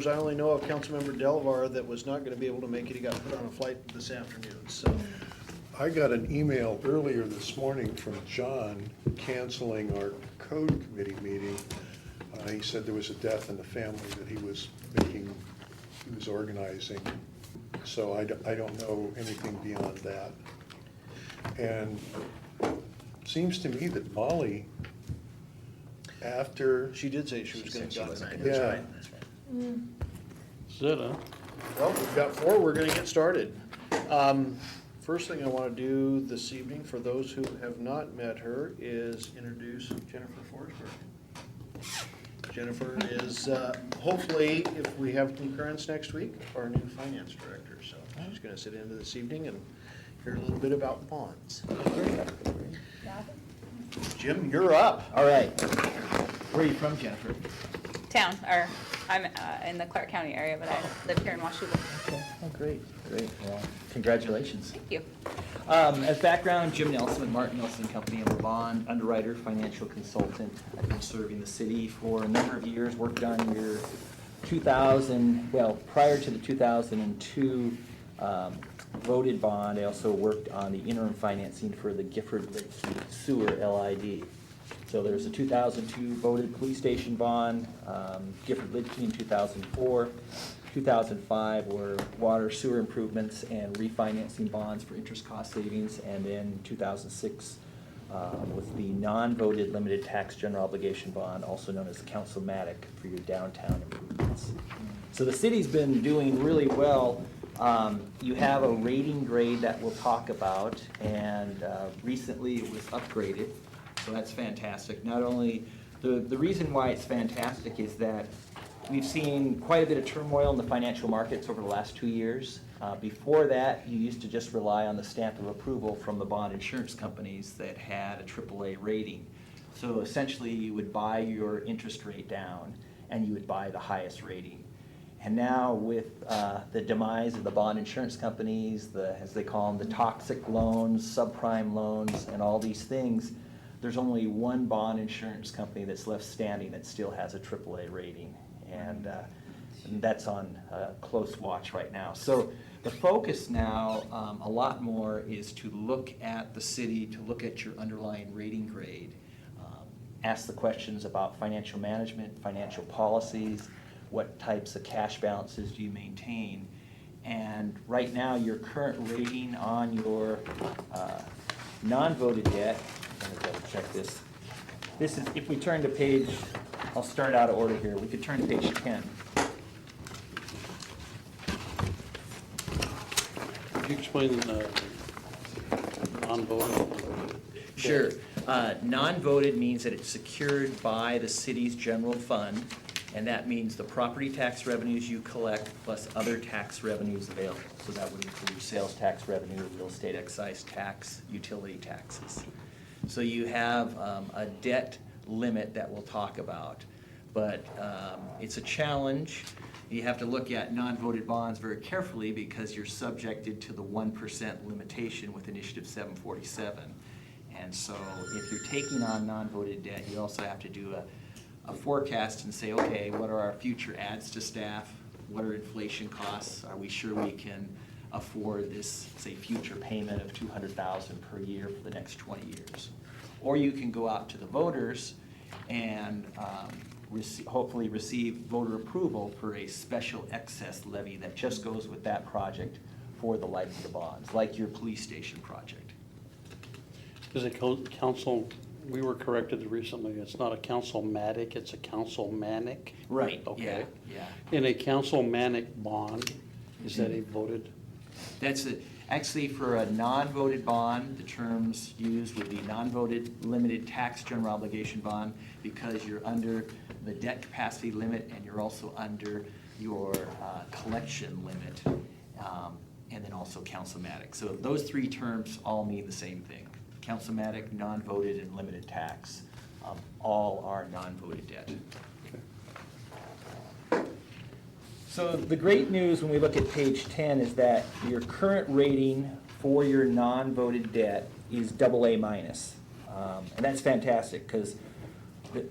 members, I only know of Councilmember Delvar that was not going to be able to make it. He got put on a flight this afternoon, so. I got an email earlier this morning from John canceling our code committee meeting. He said there was a death in the family that he was organizing. So I don't know anything beyond that. And it seems to me that Molly, after, She did say she was going to go tonight. Yeah. That's right. That's right. Is it, huh? Well, we've got 4. We're going to get started. First thing I want to do this evening, for those who have not met her, is introduce Jennifer Forsberg. Jennifer is, hopefully, if we have concurrence next week, our new finance director. So she's going to sit in this evening and hear a little bit about bonds. Jim, you're up. All right. Where are you from, Jennifer? Town, or I'm in the Clark County area, but I live here in Washougal. Okay. Oh, great. Well, congratulations. Thank you. As background, Jim Nelson with Martin Nelson Company. I'm a bond underwriter, financial consultant. I've been serving the city for a number of years, worked on your 2000, well, prior to the 2002 voted bond. I also worked on the interim financing for the Gifford Sewer LID. So there's a 2002 voted police station bond, Gifford Lidkey in 2004. 2005 were water sewer improvements and refinancing bonds for interest cost savings, and then 2006 was the non-voted limited tax general obligation bond, also known as the Council-matic, for your downtown improvements. So the city's been doing really well. You have a rating grade that we'll talk about, and recently it was upgraded, so that's fantastic. Not only, the reason why it's fantastic is that we've seen quite a bit of turmoil in the financial markets over the last 2 years. Before that, you used to just rely on the stamp of approval from the bond insurance companies that had a AAA rating. So essentially, you would buy your interest rate down, and you would buy the highest rating. And now with the demise of the bond insurance companies, as they call them, the toxic loans, subprime loans, and all these things, there's only one bond insurance company that's left standing that still has a AAA rating. And that's on close watch right now. So the focus now, a lot more, is to look at the city, to look at your underlying rating grade, ask the questions about financial management, financial policies, what types of cash balances do you maintain. And right now, your current rating on your non-voted debt, I'm gonna double check this. This is, if we turn to page, I'll start out of order here. We could turn to page 10. Could you explain non-voting? Sure. Non-voted means that it's secured by the city's general fund, and that means the property tax revenues you collect plus other tax revenues available. So that would include sales tax revenue, real estate excise tax, utility taxes. So you have a debt limit that we'll talk about, but it's a challenge. You have to look at non-voted bonds very carefully because you're subjected to the 1% limitation with Initiative 747. And so if you're taking on non-voted debt, you also have to do a forecast and say, okay, what are our future adds to staff? What are inflation costs? Are we sure we can afford this, say, future payment of $200,000 per year for the next 20 years? Or you can go out to the voters and hopefully receive voter approval for a special excess levy that just goes with that project for the life of the bonds, like your police station project. Is it council, we were corrected recently, it's not a council-matic, it's a council-manic? Right, Okay. yeah. In a council-manic bond, is that a voted? That's it. Actually, for a non-voted bond, the terms used would be non-voted limited tax general obligation bond because you're under the debt capacity limit and you're also under your collection limit, and then also council-matic. So those three terms all mean the same thing. Council-matic, non-voted, and limited tax, all are non-voted debt. So the great news when we look at page 10 is that your current rating for your non-voted debt is AA-. And that's fantastic because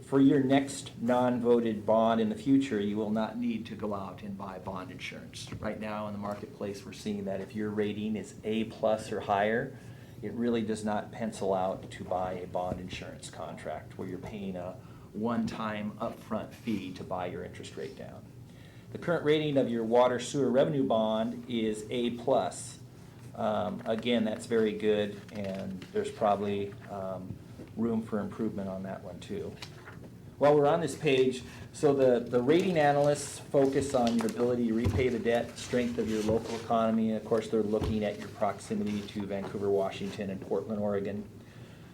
For your next non-voted bond in the future, you will not need to go out and buy bond insurance. Right now in the marketplace, we're seeing that if your rating is A+ or higher, it really does not pencil out to buy a bond insurance contract where you're paying a one-time upfront fee to buy your interest rate down. The current rating of your water sewer revenue bond is A+. Again, that's very good, and there's probably room for improvement on that one too. While we're on this page, so the rating analysts focus on your ability to repay the debt, strength of your local economy, and of course they're looking at your proximity to Vancouver, Washington, and Portland, Oregon.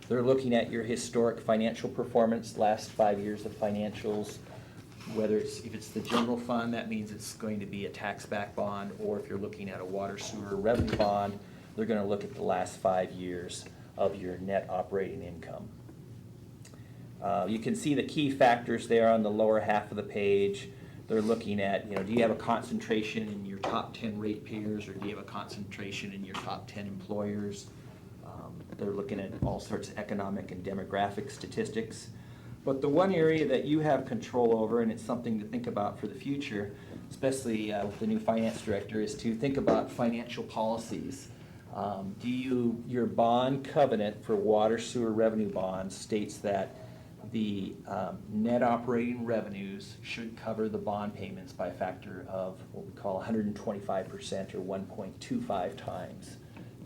They're looking at your historic financial performance, last 5 years of financials, whether if it's the general fund, that means it's going to be a tax-backed bond, or if you're looking at a water sewer revenue bond, they're going to look at the last 5 years of your net operating income. You can see the key factors there on the lower half of the page. They're looking at, do you have a concentration in your top 10 ratepayers, or do you have a concentration in your top 10 employers? They're looking at all sorts of economic and demographic statistics. But the one area that you have control over, and it's something to think about for the future, especially with the new finance director, is to think about financial policies. Your bond covenant for water sewer revenue bonds states that the net operating revenues should cover the bond payments by a factor of what we call 125% or 1.25 times.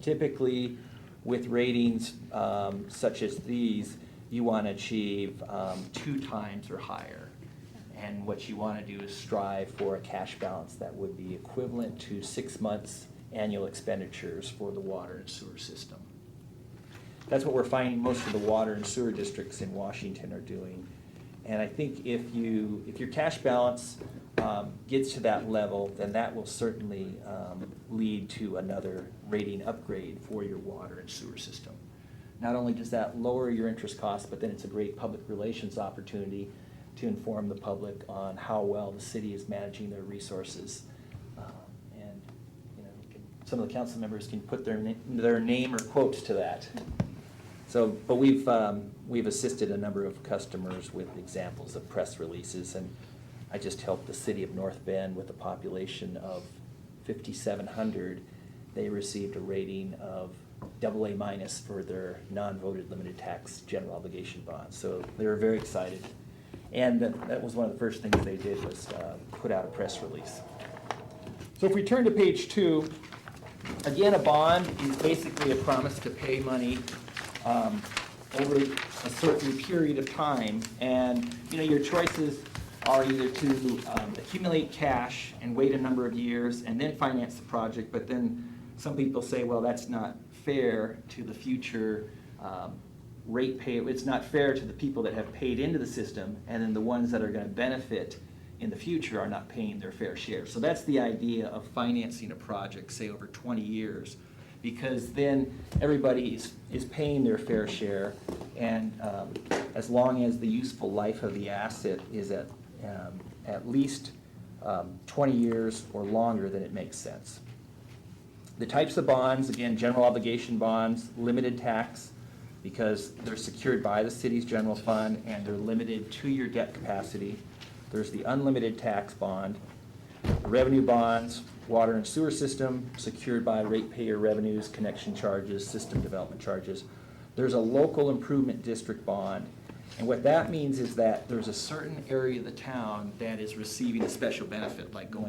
Typically, with ratings such as these, you want to achieve 2 times or higher. And what you want to do is strive for a cash balance that would be equivalent to 6 months' annual expenditures for the water and sewer system. That's what we're finding most of the water and sewer districts in Washington are doing. And I think if your cash balance gets to that level, then that will certainly lead to another rating upgrade for your water and sewer system. Not only does that lower your interest costs, but then it's a great public relations opportunity to inform the public on how well the city is managing their resources. Some of the council members can put their name or quotes to that. So, but we've assisted a number of customers with examples of press releases, and I just helped the city of North Bend with a population of 5,700. They received a rating of AA- for their non-voted limited tax general obligation bonds. So they were very excited, and that was one of the first things they did was put out a press release. So if we turn to page 2. Again, a bond is basically a promise to pay money over a certain period of time, and your choices are either to accumulate cash and wait a number of years and then finance the project, but then some people say, well, that's not fair to the future ratepayer. It's not fair to the people that have paid into the system, and then the ones that are going to benefit in the future are not paying their fair share. So that's the idea of financing a project, say over 20 years, because then everybody is paying their fair share, and as long as the useful life of the asset is at least 20 years or longer, then it makes sense. The types of bonds, again, general obligation bonds, limited tax, because they're secured by the city's general fund and they're limited to your debt capacity. There's the unlimited tax bond, revenue bonds, water and sewer system, secured by ratepayer revenues, connection charges, system development charges. There's a local improvement district bond, and what that means is that there's a certain area of the town that is receiving a special benefit, like going